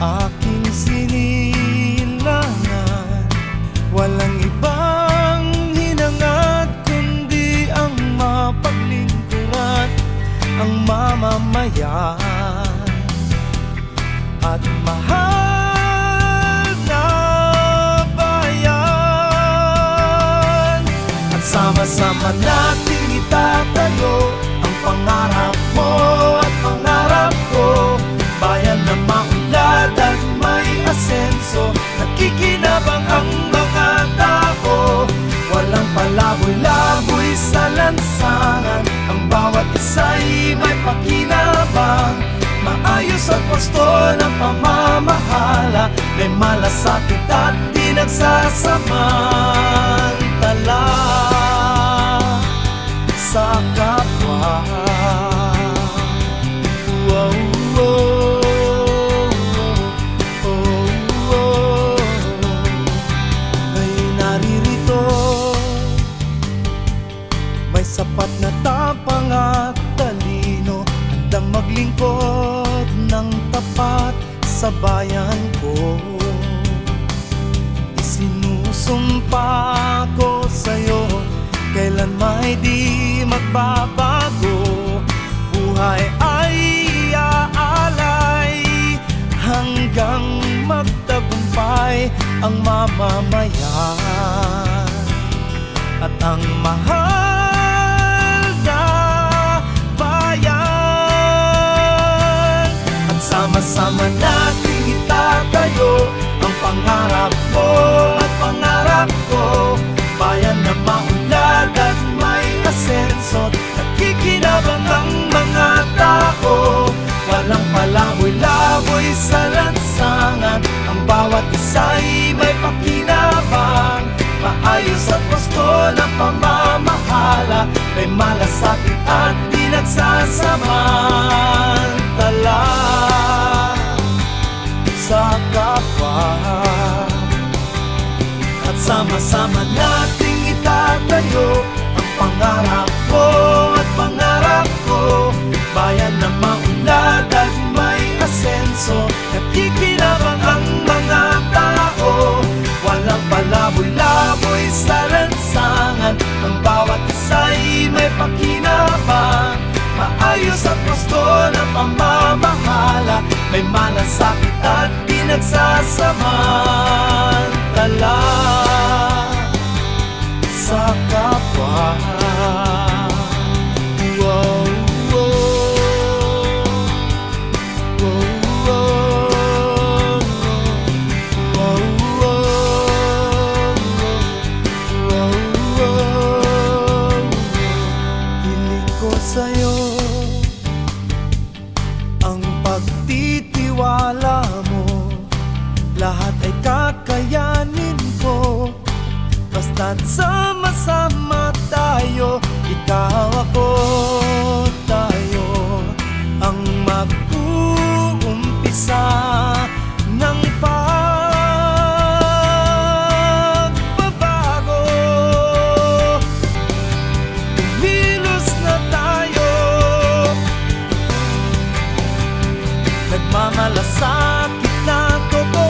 aking sinilangan. Walang ibang hinangad kundi ang mapaglingkuran ang mamamayan at mahal na bayan. At sama-sama nating itatayo ang pangarap mo at pangarap ko, bayan na maunlad at may asenso. Nakikinabang ang mga tao, walang palaboy-laboy sa lansangan. Ang bawat isa'y may pakinabang, maayos at wasto ng pamamahala. May malasakit at di nagsasamantala sa kapwa. Wow, wow, oh, oh. May naririto, may sapat na tapang at talino, handang maglingkod ng tapat sa bayan ko. Isinusumpa ko sa'yo, kailan may di magbabago. Buhay ay aalay hanggang magtagumpay ang mamamayan at ang mahal na bayan. At sama-sama nating itatayo ang pangarap mo at pangarap ko, bayan na maunlad at may asenso. Nakikinabang ang mga tao, walang palaboy-laboy sa lansangan. Ang bawat isa'y may pakinabang, maayos at wasto ng pamamahala. May malasakit at di nagsasamantala sa kapwa. At sama-sama nating itatayo ang pangarap mo at pangarap ko, bayan na maunlad at may asenso. Nakikinabang ang mga tao, walang palaboy-laboy sa lansangan. Ang bawat isa'y may pakinabang, maayos at wasto ng pamamahala. May malasakit at di nagsasamantala sa kapwa. Wow, wow, wow, wow, wow, wow. Hiling ko sa'yo ang pagtitiwala mo, lahat ay kakayanin ko. Basta't sama-sama tayo, ikaw ako, tayo ang mag-uumpisa ng pagbabago. Kumilos na tayo, nagmamalasakit na totoo.